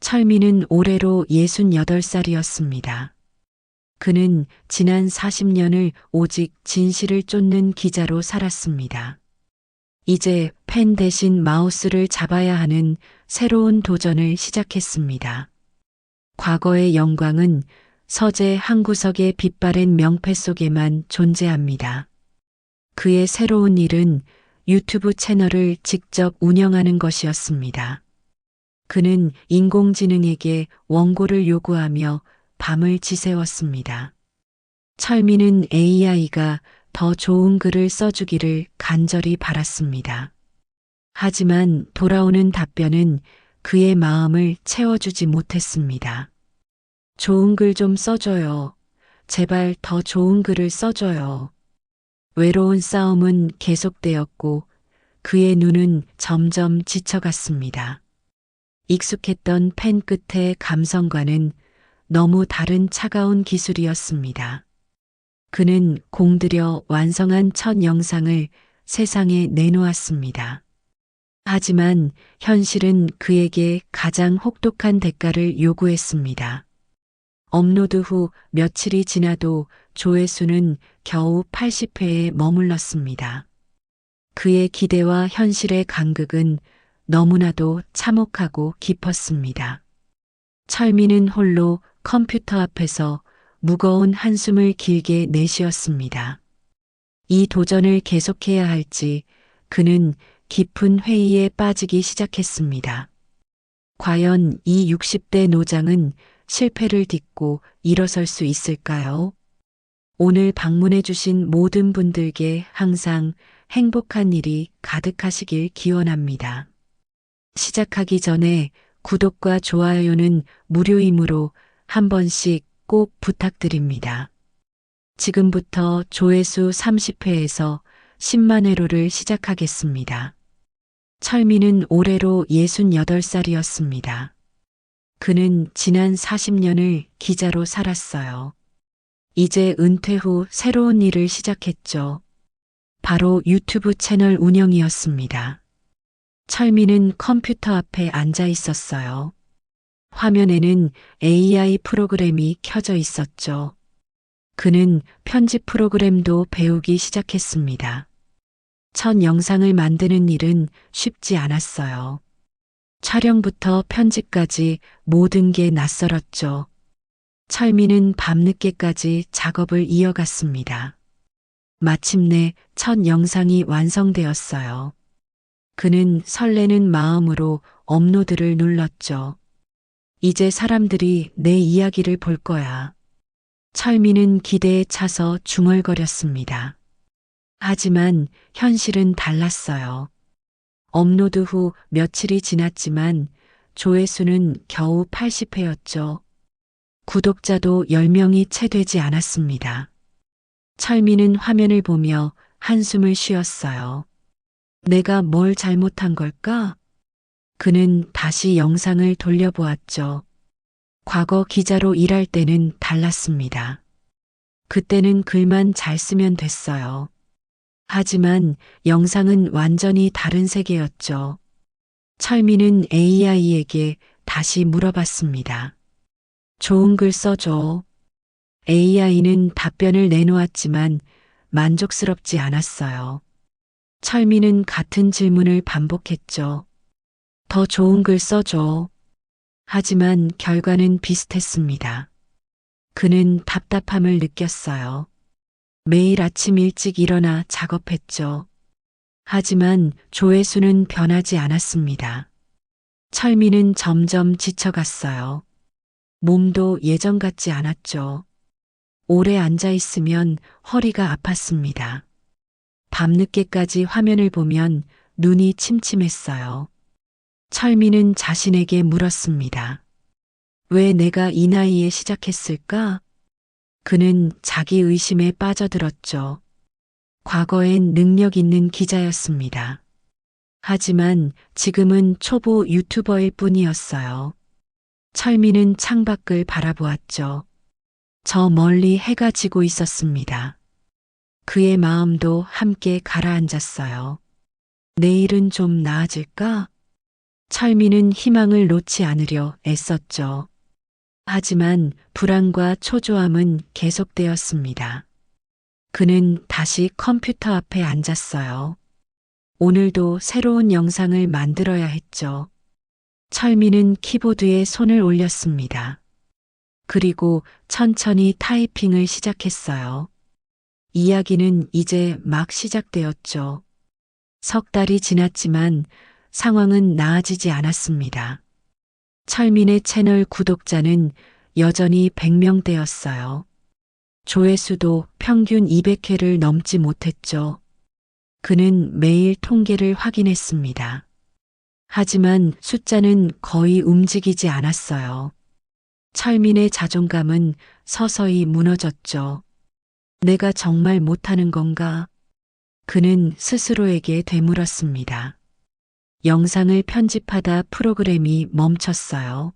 철민은 올해로 68살이었습니다. 그는 지난 40년을 오직 진실을 쫓는 기자로 살았습니다. 이제 펜 대신 마우스를 잡아야 하는 새로운 도전을 시작했습니다. 과거의 영광은 서재 한 구석의 빛바랜 명패 속에만 존재합니다. 그의 새로운 일은 유튜브 채널을 직접 운영하는 것이었습니다. 그는 인공지능에게 원고를 요구하며 밤을 지새웠습니다. 철민은 AI가 더 좋은 글을 써주기를 간절히 바랐습니다. 하지만 돌아오는 답변은 그의 마음을 채워주지 못했습니다. 좋은 글 좀 써줘요. 제발 더 좋은 글을 써줘요. 외로운 싸움은 계속되었고 그의 눈은 점점 지쳐갔습니다. 익숙했던 펜 끝의 감성과는 너무 다른 차가운 기술이었습니다. 그는 공들여 완성한 첫 영상을 세상에 내놓았습니다. 하지만 현실은 그에게 가장 혹독한 대가를 요구했습니다. 업로드 후 며칠이 지나도 조회수는 겨우 80회에 머물렀습니다. 그의 기대와 현실의 간극은 너무나도 참혹하고 깊었습니다. 철민은 홀로 컴퓨터 앞에서 무거운 한숨을 길게 내쉬었습니다. 이 도전을 계속해야 할지 그는 깊은 회의에 빠지기 시작했습니다. 과연 이 60대 노장은 실패를 딛고 일어설 수 있을까요? 오늘 방문해 주신 모든 분들께 항상 행복한 일이 가득하시길 기원합니다. 시작하기 전에 구독과 좋아요는 무료이므로 한 번씩 꼭 부탁드립니다. 지금부터 조회수 30회에서 10만 회로를 시작하겠습니다. 철민은 올해로 68살이었습니다. 그는 지난 40년을 기자로 살았어요. 이제 은퇴 후 새로운 일을 시작했죠. 바로 유튜브 채널 운영이었습니다. 철민은 컴퓨터 앞에 앉아 있었어요. 화면에는 AI 프로그램이 켜져 있었죠. 그는 편집 프로그램도 배우기 시작했습니다. 첫 영상을 만드는 일은 쉽지 않았어요. 촬영부터 편집까지 모든 게 낯설었죠. 철민은 밤늦게까지 작업을 이어갔습니다. 마침내 첫 영상이 완성되었어요. 그는 설레는 마음으로 업로드를 눌렀죠. 이제 사람들이 내 이야기를 볼 거야. 철민은 기대에 차서 중얼거렸습니다. 하지만 현실은 달랐어요. 업로드 후 며칠이 지났지만 조회수는 겨우 80회였죠. 구독자도 10명이 채 되지 않았습니다. 철민은 화면을 보며 한숨을 쉬었어요. 내가 뭘 잘못한 걸까? 그는 다시 영상을 돌려보았죠. 과거 기자로 일할 때는 달랐습니다. 그때는 글만 잘 쓰면 됐어요. 하지만 영상은 완전히 다른 세계였죠. 철민은 AI에게 다시 물어봤습니다. 좋은 글 써줘. AI는 답변을 내놓았지만 만족스럽지 않았어요. 철민은 같은 질문을 반복했죠. 더 좋은 글 써줘. 하지만 결과는 비슷했습니다. 그는 답답함을 느꼈어요. 매일 아침 일찍 일어나 작업했죠. 하지만 조회수는 변하지 않았습니다. 철민은 점점 지쳐갔어요. 몸도 예전 같지 않았죠. 오래 앉아 있으면 허리가 아팠습니다. 밤늦게까지 화면을 보면 눈이 침침했어요. 철민은 자신에게 물었습니다. 왜 내가 이 나이에 시작했을까? 그는 자기 의심에 빠져들었죠. 과거엔 능력 있는 기자였습니다. 하지만 지금은 초보 유튜버일 뿐이었어요. 철민은 창밖을 바라보았죠. 저 멀리 해가 지고 있었습니다. 그의 마음도 함께 가라앉았어요. 내일은 좀 나아질까? 철민은 희망을 놓지 않으려 애썼죠. 하지만 불안과 초조함은 계속되었습니다. 그는 다시 컴퓨터 앞에 앉았어요. 오늘도 새로운 영상을 만들어야 했죠. 철민은 키보드에 손을 올렸습니다. 그리고 천천히 타이핑을 시작했어요. 이야기는 이제 막 시작되었죠. 석 달이 지났지만 상황은 나아지지 않았습니다. 철민의 채널 구독자는 여전히 100명대였어요. 조회수도 평균 200회를 넘지 못했죠. 그는 매일 통계를 확인했습니다. 하지만 숫자는 거의 움직이지 않았어요. 철민의 자존감은 서서히 무너졌죠. 내가 정말 못하는 건가? 그는 스스로에게 되물었습니다. 영상을 편집하다 프로그램이 멈췄어요.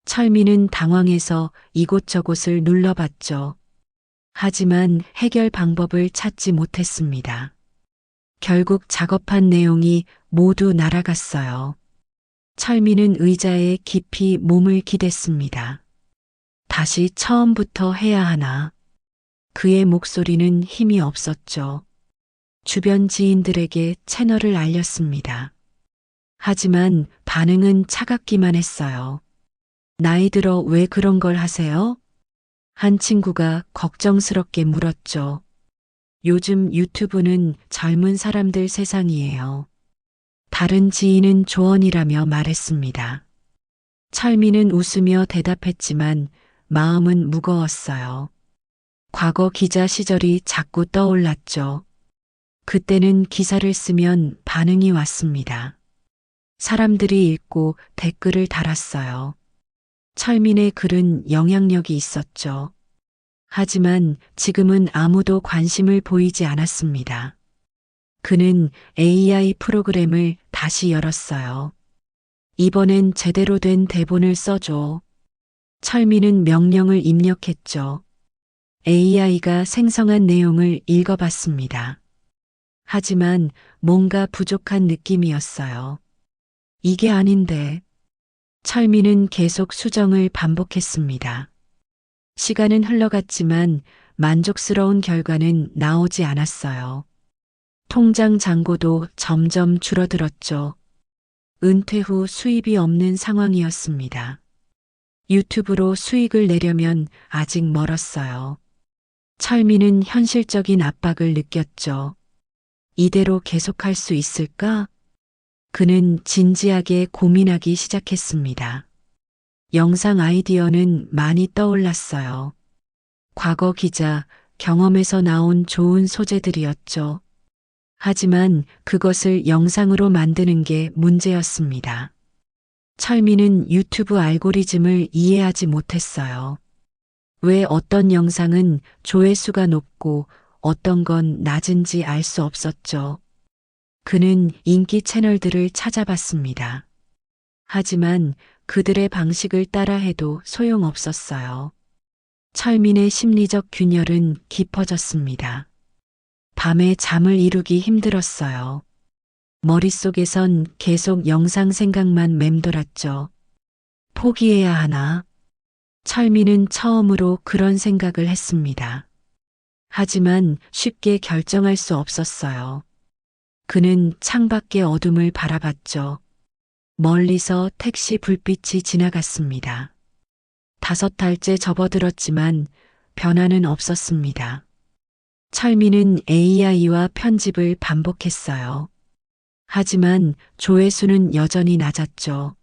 철민은 당황해서 이곳저곳을 눌러봤죠. 하지만 해결 방법을 찾지 못했습니다. 결국 작업한 내용이 모두 날아갔어요. 철민은 의자에 깊이 몸을 기댔습니다. 다시 처음부터 해야 하나? 그의 목소리는 힘이 없었죠. 주변 지인들에게 채널을 알렸습니다. 하지만 반응은 차갑기만 했어요. 나이 들어 왜 그런 걸 하세요? 한 친구가 걱정스럽게 물었죠. 요즘 유튜브는 젊은 사람들 세상이에요. 다른 지인은 조언이라며 말했습니다. 철민은 웃으며 대답했지만 마음은 무거웠어요. 과거 기자 시절이 자꾸 떠올랐죠. 그때는 기사를 쓰면 반응이 왔습니다. 사람들이 읽고 댓글을 달았어요. 철민의 글은 영향력이 있었죠. 하지만 지금은 아무도 관심을 보이지 않았습니다. 그는 AI 프로그램을 다시 열었어요. 이번엔 제대로 된 대본을 써줘. 철민은 명령을 입력했죠. AI가 생성한 내용을 읽어봤습니다. 하지만 뭔가 부족한 느낌이었어요. 이게 아닌데. 철민은 계속 수정을 반복했습니다. 시간은 흘러갔지만 만족스러운 결과는 나오지 않았어요. 통장 잔고도 점점 줄어들었죠. 은퇴 후 수입이 없는 상황이었습니다. 유튜브로 수익을 내려면 아직 멀었어요. 철민은 현실적인 압박을 느꼈죠. 이대로 계속할 수 있을까? 그는 진지하게 고민하기 시작했습니다. 영상 아이디어는 많이 떠올랐어요. 과거 기자, 경험에서 나온 좋은 소재들이었죠. 하지만 그것을 영상으로 만드는 게 문제였습니다. 철민은 유튜브 알고리즘을 이해하지 못했어요. 왜 어떤 영상은 조회수가 높고 어떤 건 낮은지 알 수 없었죠. 그는 인기 채널들을 찾아봤습니다. 하지만 그들의 방식을 따라해도 소용없었어요. 철민의 심리적 균열은 깊어졌습니다. 밤에 잠을 이루기 힘들었어요. 머릿속에선 계속 영상 생각만 맴돌았죠. 포기해야 하나? 철민은 처음으로 그런 생각을 했습니다. 하지만 쉽게 결정할 수 없었어요. 그는 창밖의 어둠을 바라봤죠. 멀리서 택시 불빛이 지나갔습니다. 5달째 접어들었지만 변화는 없었습니다. 철민은 AI와 편집을 반복했어요. 하지만 조회수는 여전히 낮았죠.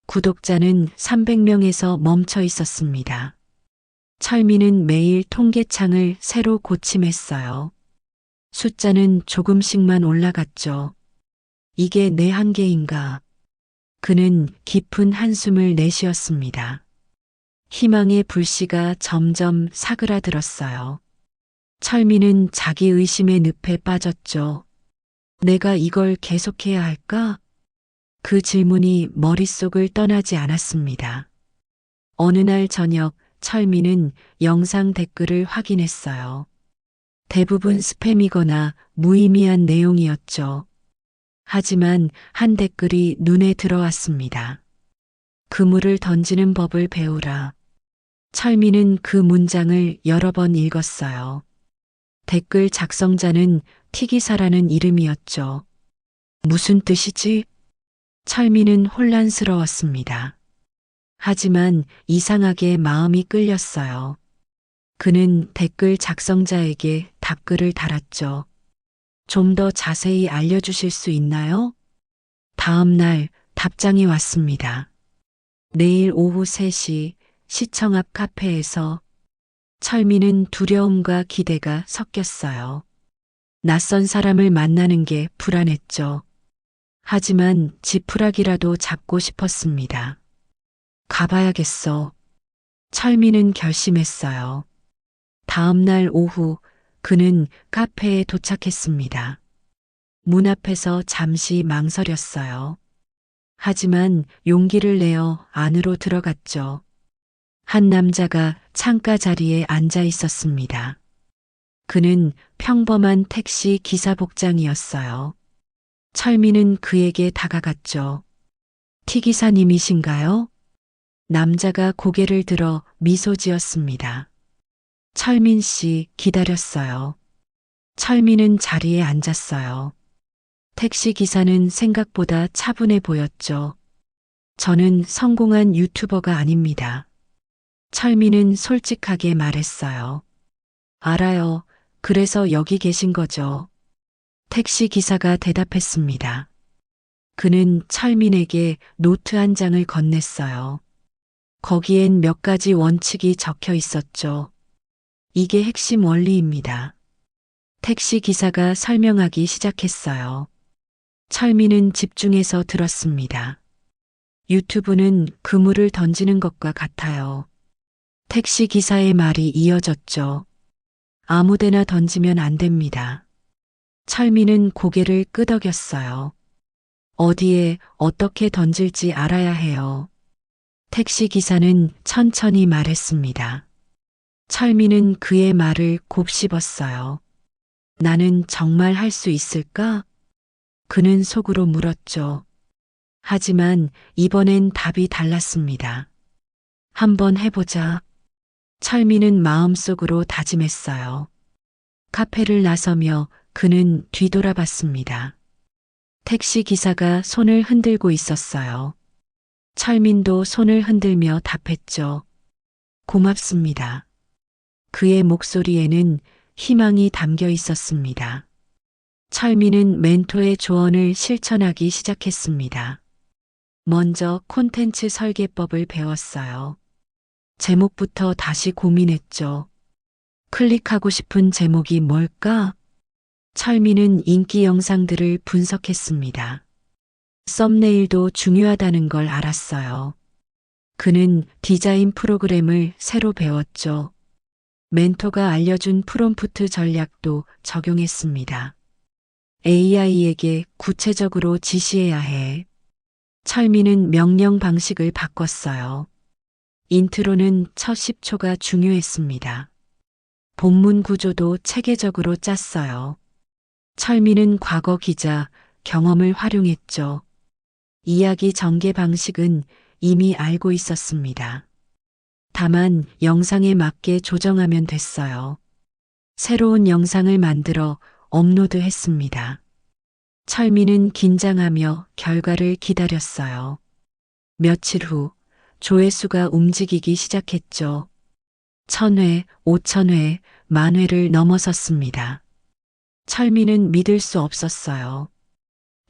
구독자는 300명에서 멈춰 있었습니다. 철민은 매일 통계창을 새로 고침했어요. 숫자는 조금씩만 올라갔죠. 이게 내 한계인가? 그는 깊은 한숨을 내쉬었습니다. 희망의 불씨가 점점 사그라들었어요. 철민은 자기 의심의 늪에 빠졌죠. 내가 이걸 계속해야 할까? 그 질문이 머릿속을 떠나지 않았습니다. 어느 날 저녁 철민은 영상 댓글을 확인했어요. 대부분 스팸이거나 무의미한 내용이었죠. 하지만 한 댓글이 눈에 들어왔습니다. 그물을 던지는 법을 배우라. 철민은 그 문장을 여러 번 읽었어요. 댓글 작성자는 티기사라는 이름이었죠. 무슨 뜻이지? 철민은 혼란스러웠습니다. 하지만 이상하게 마음이 끌렸어요. 그는 댓글 작성자에게 답글을 달았죠. 좀 더 자세히 알려주실 수 있나요? 다음 날 답장이 왔습니다. 내일 오후 3시 시청 앞 카페에서. 철민은 두려움과 기대가 섞였어요. 낯선 사람을 만나는 게 불안했죠. 하지만 지푸라기라도 잡고 싶었습니다. 가봐야겠어. 철민은 결심했어요. 다음 날 오후 그는 카페에 도착했습니다. 문 앞에서 잠시 망설였어요. 하지만 용기를 내어 안으로 들어갔죠. 한 남자가 창가 자리에 앉아 있었습니다. 그는 평범한 택시 기사 복장이었어요. 철민은 그에게 다가갔죠. 티기사님이신가요? 남자가 고개를 들어 미소 지었습니다. 철민 씨 기다렸어요. 철민은 자리에 앉았어요. 택시 기사는 생각보다 차분해 보였죠. 저는 성공한 유튜버가 아닙니다. 철민은 솔직하게 말했어요. 알아요. 그래서 여기 계신 거죠. 택시 기사가 대답했습니다. 그는 철민에게 노트 한 장을 건넸어요. 거기엔 몇 가지 원칙이 적혀 있었죠. 이게 핵심 원리입니다. 택시 기사가 설명하기 시작했어요. 철민은 집중해서 들었습니다. 유튜브는 그물을 던지는 것과 같아요. 택시 기사의 말이 이어졌죠. 아무데나 던지면 안 됩니다. 철민은 고개를 끄덕였어요. 어디에 어떻게 던질지 알아야 해요. 택시 기사는 천천히 말했습니다. 철민은 그의 말을 곱씹었어요. 나는 정말 할 수 있을까? 그는 속으로 물었죠. 하지만 이번엔 답이 달랐습니다. 한번 해보자. 철민은 마음속으로 다짐했어요. 카페를 나서며 그는 뒤돌아봤습니다. 택시 기사가 손을 흔들고 있었어요. 철민도 손을 흔들며 답했죠. 고맙습니다. 그의 목소리에는 희망이 담겨 있었습니다. 철민은 멘토의 조언을 실천하기 시작했습니다. 먼저 콘텐츠 설계법을 배웠어요. 제목부터 다시 고민했죠. 클릭하고 싶은 제목이 뭘까? 철민은 인기 영상들을 분석했습니다. 썸네일도 중요하다는 걸 알았어요. 그는 디자인 프로그램을 새로 배웠죠. 멘토가 알려준 프롬프트 전략도 적용했습니다. AI에게 구체적으로 지시해야 해. 철민은 명령 방식을 바꿨어요. 인트로는 첫 10초가 중요했습니다. 본문 구조도 체계적으로 짰어요. 철민은 과거 기자 경험을 활용했죠. 이야기 전개 방식은 이미 알고 있었습니다. 다만 영상에 맞게 조정하면 됐어요. 새로운 영상을 만들어 업로드했습니다. 철민은 긴장하며 결과를 기다렸어요. 며칠 후 조회수가 움직이기 시작했죠. 1000회, 5000회, 10,000회를 넘어섰습니다. 철민은 믿을 수 없었어요.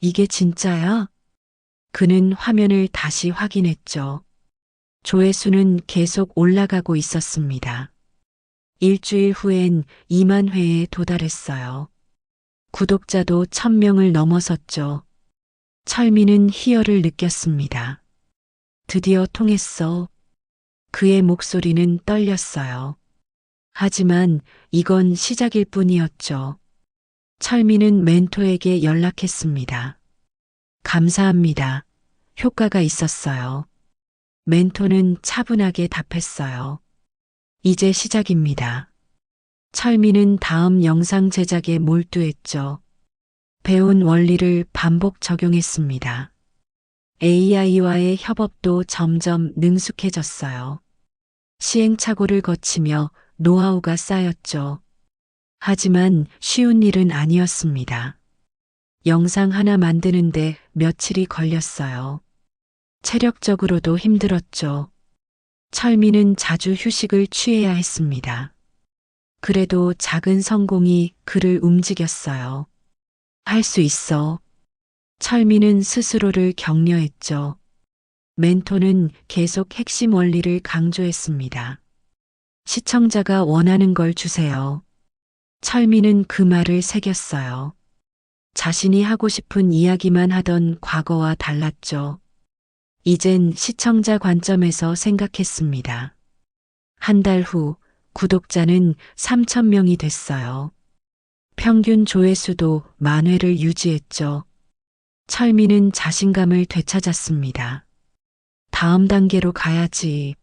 이게 진짜야? 그는 화면을 다시 확인했죠. 조회수는 계속 올라가고 있었습니다. 일주일 후엔 2만 회에 도달했어요. 구독자도 1000명을 넘어섰죠. 철민은 희열을 느꼈습니다. 드디어 통했어. 그의 목소리는 떨렸어요. 하지만 이건 시작일 뿐이었죠. 철민은 멘토에게 연락했습니다. 감사합니다. 효과가 있었어요. 멘토는 차분하게 답했어요. 이제 시작입니다. 철민은 다음 영상 제작에 몰두했죠. 배운 원리를 반복 적용했습니다. AI와의 협업도 점점 능숙해졌어요. 시행착오를 거치며 노하우가 쌓였죠. 하지만 쉬운 일은 아니었습니다. 영상 하나 만드는데 며칠이 걸렸어요. 체력적으로도 힘들었죠. 철민은 자주 휴식을 취해야 했습니다. 그래도 작은 성공이 그를 움직였어요. 할 수 있어. 철민은 스스로를 격려했죠. 멘토는 계속 핵심 원리를 강조했습니다. 시청자가 원하는 걸 주세요. 철민은 그 말을 새겼어요. 자신이 하고 싶은 이야기만 하던 과거와 달랐죠. 이젠 시청자 관점에서 생각했습니다. 한 달 후 구독자는 3,000명이 됐어요. 평균 조회수도 10,000회를 유지했죠. 철민은 자신감을 되찾았습니다. 다음 단계로 가야지.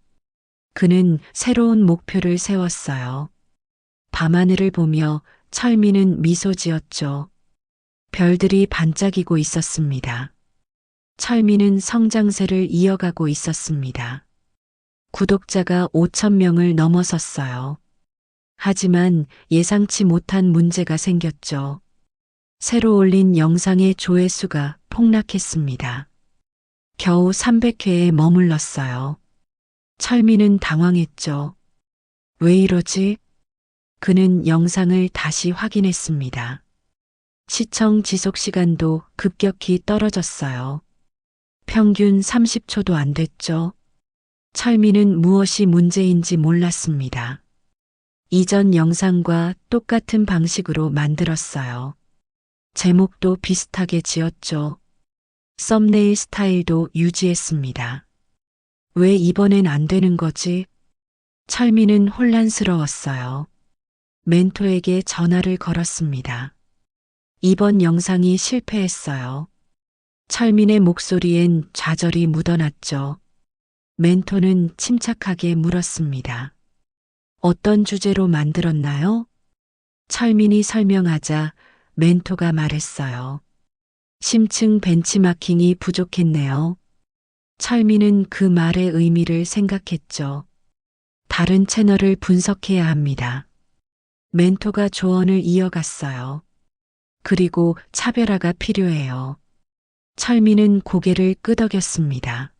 그는 새로운 목표를 세웠어요. 밤하늘을 보며 철민은 미소 지었죠. 별들이 반짝이고 있었습니다. 철민은 성장세를 이어가고 있었습니다. 구독자가 5,000명을 넘어섰어요. 하지만 예상치 못한 문제가 생겼죠. 새로 올린 영상의 조회수가 폭락했습니다. 겨우 300회에 머물렀어요. 철민은 당황했죠. 왜 이러지? 그는 영상을 다시 확인했습니다. 시청 지속 시간도 급격히 떨어졌어요. 평균 30초도 안 됐죠. 철민은 무엇이 문제인지 몰랐습니다. 이전 영상과 똑같은 방식으로 만들었어요. 제목도 비슷하게 지었죠. 썸네일 스타일도 유지했습니다. 왜 이번엔 안 되는 거지? 철민은 혼란스러웠어요. 멘토에게 전화를 걸었습니다. 이번 영상이 실패했어요. 철민의 목소리엔 좌절이 묻어났죠. 멘토는 침착하게 물었습니다. 어떤 주제로 만들었나요? 철민이 설명하자 멘토가 말했어요. 심층 벤치마킹이 부족했네요. 철민은 그 말의 의미를 생각했죠. 다른 채널을 분석해야 합니다. 멘토가 조언을 이어갔어요. 그리고 차별화가 필요해요. 철민은 고개를 끄덕였습니다.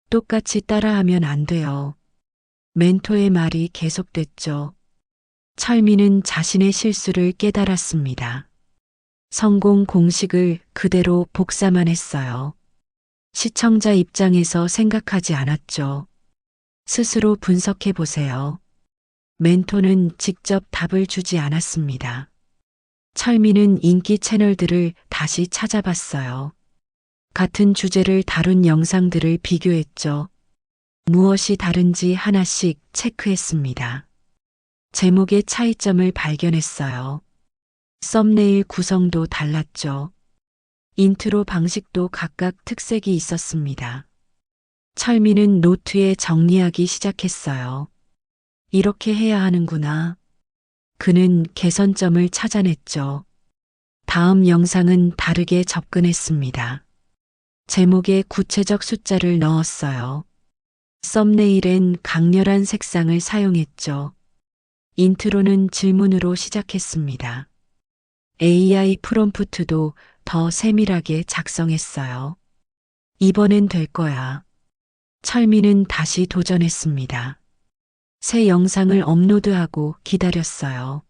똑같이 따라하면 안 돼요. 멘토의 말이 계속됐죠. 철민은 자신의 실수를 깨달았습니다. 성공 공식을 그대로 복사만 했어요. 시청자 입장에서 생각하지 않았죠. 스스로 분석해 보세요. 멘토는 직접 답을 주지 않았습니다. 철민은 인기 채널들을 다시 찾아봤어요. 같은 주제를 다룬 영상들을 비교했죠. 무엇이 다른지 하나씩 체크했습니다. 제목의 차이점을 발견했어요. 썸네일 구성도 달랐죠. 인트로 방식도 각각 특색이 있었습니다. 철민은 노트에 정리하기 시작했어요. 이렇게 해야 하는구나. 그는 개선점을 찾아냈죠. 다음 영상은 다르게 접근했습니다. 제목에 구체적 숫자를 넣었어요. 썸네일엔 강렬한 색상을 사용했죠. 인트로는 질문으로 시작했습니다. AI 프롬프트도 더 세밀하게 작성했어요. 이번엔 될 거야. 철민은 다시 도전했습니다. 새 영상을 업로드하고 기다렸어요.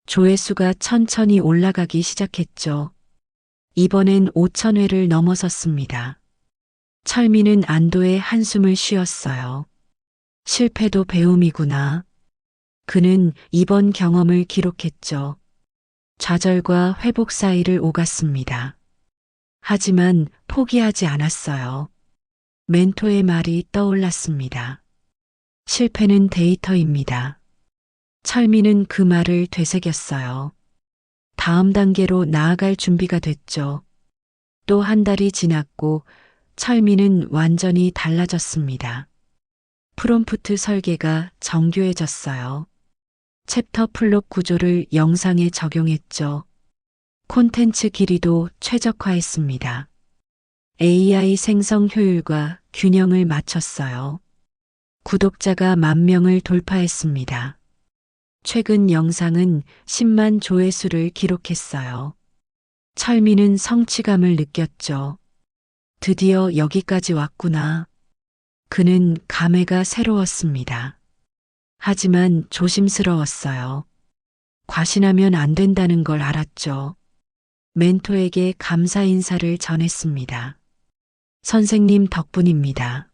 조회수가 천천히 올라가기 시작했죠. 이번엔 5,000회를 넘어섰습니다. 철민은 안도의 한숨을 쉬었어요. 실패도 배움이구나. 그는 이번 경험을 기록했죠. 좌절과 회복 사이를 오갔습니다. 하지만 포기하지 않았어요. 멘토의 말이 떠올랐습니다. 실패는 데이터입니다. 철민은 그 말을 되새겼어요. 다음 단계로 나아갈 준비가 됐죠. 또 한 달이 지났고 철민은 완전히 달라졌습니다. 프롬프트 설계가 정교해졌어요. 챕터 플롯 구조를 영상에 적용했죠. 콘텐츠 길이도 최적화했습니다. AI 생성 효율과 균형을 맞췄어요. 구독자가 10,000명을 돌파했습니다. 최근 영상은 10만 조회수를 기록했어요. 철민은 성취감을 느꼈죠. 드디어 여기까지 왔구나. 그는 감회가 새로웠습니다. 하지만 조심스러웠어요. 과신하면 안 된다는 걸 알았죠. 멘토에게 감사 인사를 전했습니다. 선생님 덕분입니다.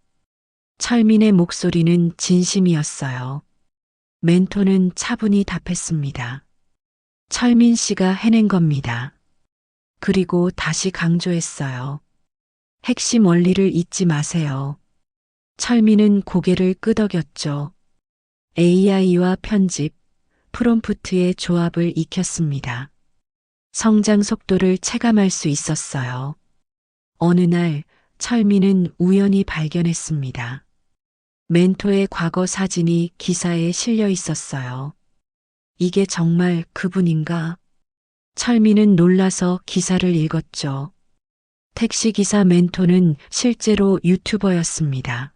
철민의 목소리는 진심이었어요. 멘토는 차분히 답했습니다. 철민 씨가 해낸 겁니다. 그리고 다시 강조했어요. 핵심 원리를 잊지 마세요. 철민은 고개를 끄덕였죠. AI와 편집, 프롬프트의 조합을 익혔습니다. 성장 속도를 체감할 수 있었어요. 어느 날 철민은 우연히 발견했습니다. 멘토의 과거 사진이 기사에 실려 있었어요. 이게 정말 그분인가? 철민은 놀라서 기사를 읽었죠. 택시기사 멘토는 실제로 유튜버였습니다.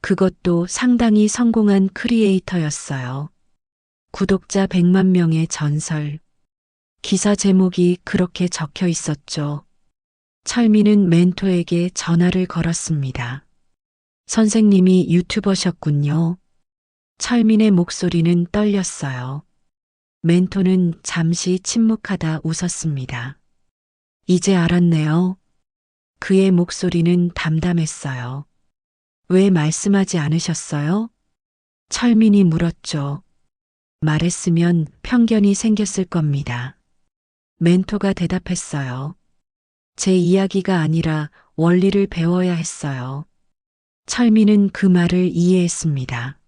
그것도 상당히 성공한 크리에이터였어요. 구독자 100만 명의 전설. 기사 제목이 그렇게 적혀 있었죠. 철민은 멘토에게 전화를 걸었습니다. 선생님이 유튜버셨군요. 철민의 목소리는 떨렸어요. 멘토는 잠시 침묵하다 웃었습니다. 이제 알았네요. 그의 목소리는 담담했어요. 왜 말씀하지 않으셨어요? 철민이 물었죠. 말했으면 편견이 생겼을 겁니다. 멘토가 대답했어요. 제 이야기가 아니라 원리를 배워야 했어요. 철민은 그 말을 이해했습니다.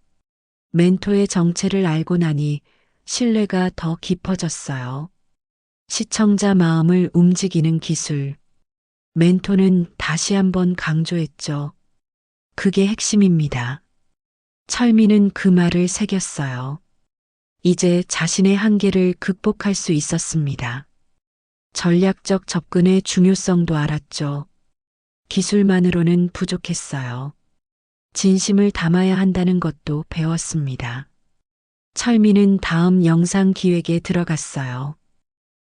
멘토의 정체를 알고 나니 신뢰가 더 깊어졌어요. 시청자 마음을 움직이는 기술. 멘토는 다시 한번 강조했죠. 그게 핵심입니다. 철민은 그 말을 새겼어요. 이제 자신의 한계를 극복할 수 있었습니다. 전략적 접근의 중요성도 알았죠. 기술만으로는 부족했어요. 진심을 담아야 한다는 것도 배웠습니다. 철민은 다음 영상 기획에 들어갔어요.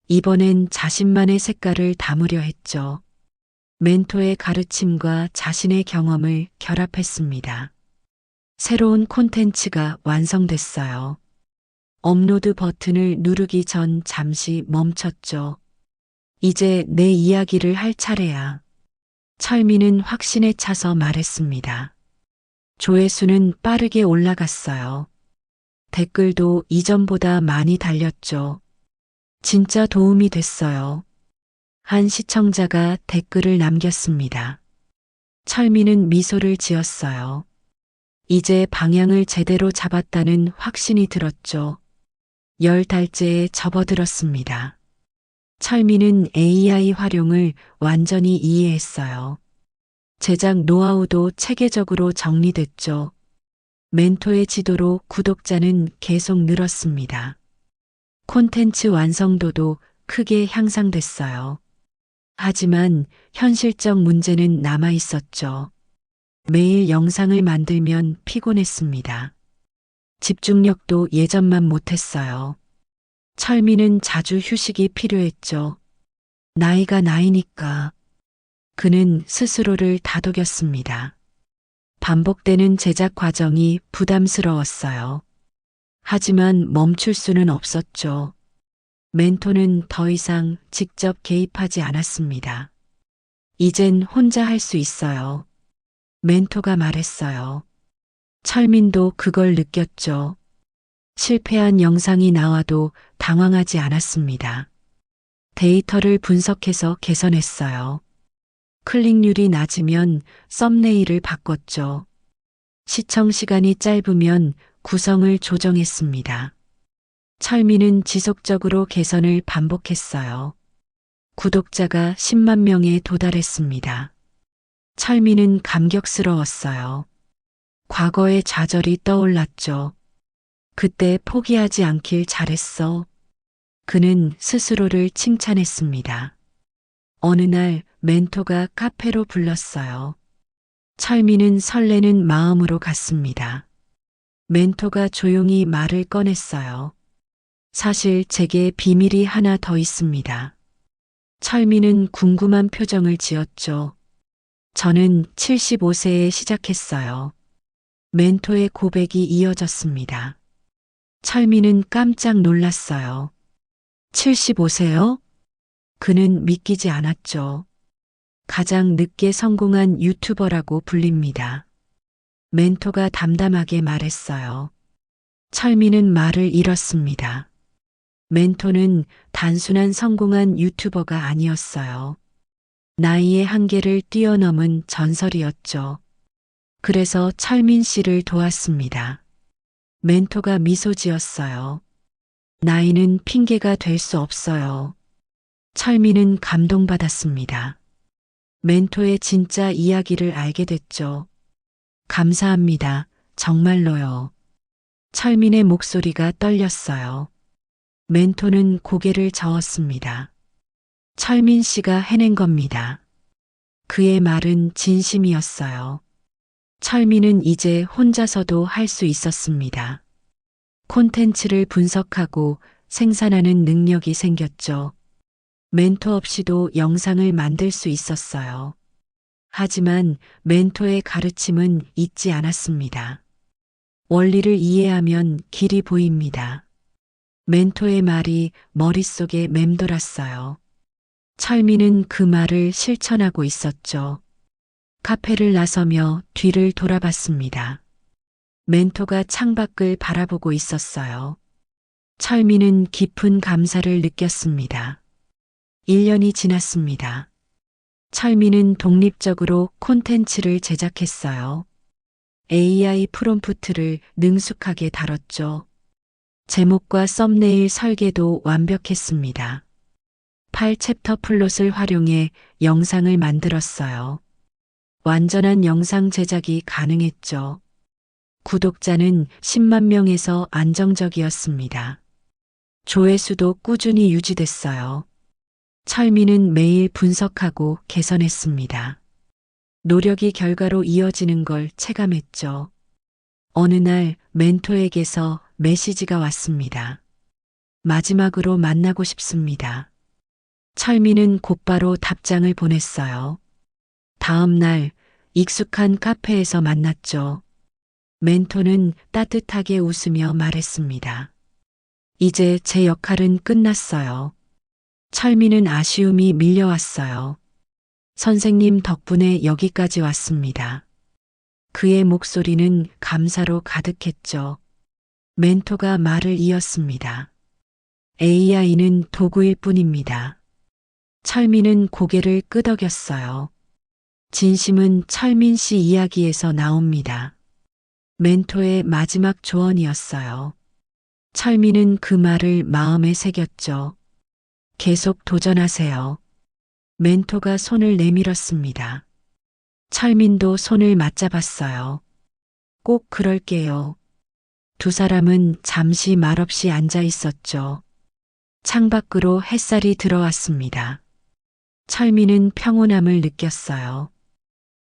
이번엔 자신만의 색깔을 담으려 했죠. 멘토의 가르침과 자신의 경험을 결합했습니다. 새로운 콘텐츠가 완성됐어요. 업로드 버튼을 누르기 전 잠시 멈췄죠. 이제 내 이야기를 할 차례야. 철민은 확신에 차서 말했습니다. 조회수는 빠르게 올라갔어요. 댓글도 이전보다 많이 달렸죠. 진짜 도움이 됐어요. 한 시청자가 댓글을 남겼습니다. 철민은 미소를 지었어요. 이제 방향을 제대로 잡았다는 확신이 들었죠. 10달째에 접어들었습니다. 철민은 AI 활용을 완전히 이해했어요. 제작 노하우도 체계적으로 정리됐죠. 멘토의 지도로 구독자는 계속 늘었습니다. 콘텐츠 완성도도 크게 향상됐어요. 하지만 현실적 문제는 남아 있었죠. 매일 영상을 만들면 피곤했습니다. 집중력도 예전만 못했어요. 철민은 자주 휴식이 필요했죠. 나이가 나이니까. 그는 스스로를 다독였습니다. 반복되는 제작 과정이 부담스러웠어요. 하지만 멈출 수는 없었죠. 멘토는 더 이상 직접 개입하지 않았습니다. 이젠 혼자 할 수 있어요. 멘토가 말했어요. 철민도 그걸 느꼈죠. 실패한 영상이 나와도 당황하지 않았습니다. 데이터를 분석해서 개선했어요. 클릭률이 낮으면 썸네일을 바꿨죠. 시청 시간이 짧으면 구성을 조정했습니다. 철민은 지속적으로 개선을 반복했어요. 구독자가 10만 명에 도달했습니다. 철민은 감격스러웠어요. 과거의 좌절이 떠올랐죠. 그때 포기하지 않길 잘했어. 그는 스스로를 칭찬했습니다. 어느 날 멘토가 카페로 불렀어요. 철민은 설레는 마음으로 갔습니다. 멘토가 조용히 말을 꺼냈어요. 사실 제게 비밀이 하나 더 있습니다. 철민은 궁금한 표정을 지었죠. 저는 75세에 시작했어요. 멘토의 고백이 이어졌습니다. 철민은 깜짝 놀랐어요. 75세요? 그는 믿기지 않았죠. 가장 늦게 성공한 유튜버라고 불립니다. 멘토가 담담하게 말했어요. 철민은 말을 잃었습니다. 멘토는 단순한 성공한 유튜버가 아니었어요. 나이의 한계를 뛰어넘은 전설이었죠. 그래서 철민 씨를 도왔습니다. 멘토가 미소 지었어요. 나이는 핑계가 될 수 없어요. 철민은 감동받았습니다. 멘토의 진짜 이야기를 알게 됐죠. 감사합니다. 정말로요. 철민의 목소리가 떨렸어요. 멘토는 고개를 저었습니다. 철민 씨가 해낸 겁니다. 그의 말은 진심이었어요. 철민은 이제 혼자서도 할 수 있었습니다. 콘텐츠를 분석하고 생산하는 능력이 생겼죠. 멘토 없이도 영상을 만들 수 있었어요. 하지만 멘토의 가르침은 잊지 않았습니다. 원리를 이해하면 길이 보입니다. 멘토의 말이 머릿속에 맴돌았어요. 철민은 그 말을 실천하고 있었죠. 카페를 나서며 뒤를 돌아봤습니다. 멘토가 창밖을 바라보고 있었어요. 철민은 깊은 감사를 느꼈습니다. 1년이 지났습니다. 철민은 독립적으로 콘텐츠를 제작했어요. AI 프롬프트를 능숙하게 다뤘죠. 제목과 썸네일 설계도 완벽했습니다. 8챕터 플롯을 활용해 영상을 만들었어요. 완전한 영상 제작이 가능했죠. 구독자는 10만 명에서 안정적이었습니다. 조회수도 꾸준히 유지됐어요. 철민은 매일 분석하고 개선했습니다. 노력이 결과로 이어지는 걸 체감했죠. 어느 날 멘토에게서 메시지가 왔습니다. 마지막으로 만나고 싶습니다. 철민은 곧바로 답장을 보냈어요. 다음 날 익숙한 카페에서 만났죠. 멘토는 따뜻하게 웃으며 말했습니다. 이제 제 역할은 끝났어요. 철민은 아쉬움이 밀려왔어요. 선생님 덕분에 여기까지 왔습니다. 그의 목소리는 감사로 가득했죠. 멘토가 말을 이었습니다. AI는 도구일 뿐입니다. 철민은 고개를 끄덕였어요. 진심은 철민 씨 이야기에서 나옵니다. 멘토의 마지막 조언이었어요. 철민은 그 말을 마음에 새겼죠. 계속 도전하세요. 멘토가 손을 내밀었습니다. 철민도 손을 맞잡았어요. 꼭 그럴게요. 두 사람은 잠시 말없이 앉아 있었죠. 창밖으로 햇살이 들어왔습니다. 철민은 평온함을 느꼈어요.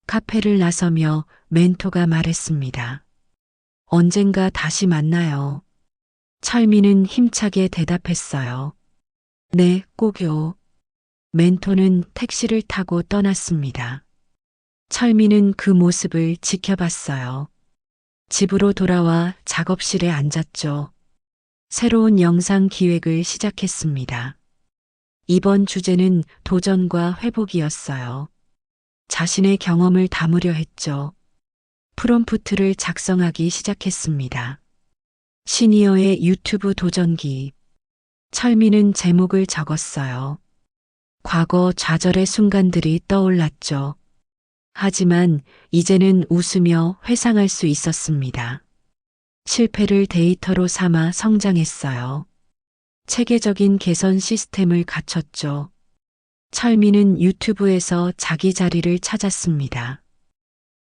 카페를 나서며 멘토가 말했습니다. 언젠가 다시 만나요. 철민은 힘차게 대답했어요. 네, 꼭요. 멘토는 택시를 타고 떠났습니다. 철민은 그 모습을 지켜봤어요. 집으로 돌아와 작업실에 앉았죠. 새로운 영상 기획을 시작했습니다. 이번 주제는 도전과 회복이었어요. 자신의 경험을 담으려 했죠. 프롬프트를 작성하기 시작했습니다. 시니어의 유튜브 도전기. 철민은 제목을 적었어요. 과거 좌절의 순간들이 떠올랐죠. 하지만 이제는 웃으며 회상할 수 있었습니다. 실패를 데이터로 삼아 성장했어요. 체계적인 개선 시스템을 갖췄죠. 철민은 유튜브에서 자기 자리를 찾았습니다.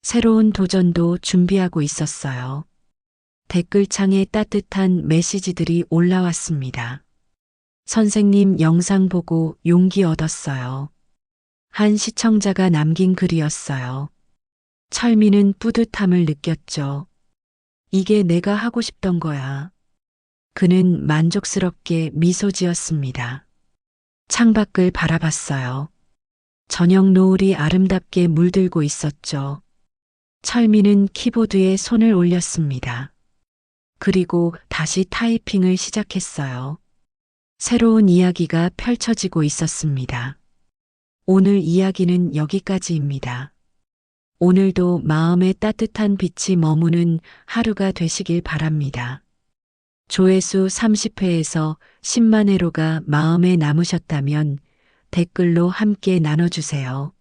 새로운 도전도 준비하고 있었어요. 댓글창에 따뜻한 메시지들이 올라왔습니다. 선생님 영상 보고 용기 얻었어요. 한 시청자가 남긴 글이었어요. 철민은 뿌듯함을 느꼈죠. 이게 내가 하고 싶던 거야. 그는 만족스럽게 미소 지었습니다. 창밖을 바라봤어요. 저녁 노을이 아름답게 물들고 있었죠. 철민은 키보드에 손을 올렸습니다. 그리고 다시 타이핑을 시작했어요. 새로운 이야기가 펼쳐지고 있었습니다. 오늘 이야기는 여기까지입니다. 오늘도 마음에 따뜻한 빛이 머무는 하루가 되시길 바랍니다. 조회수 30회에서 10만 회로가 마음에 남으셨다면 댓글로 함께 나눠주세요.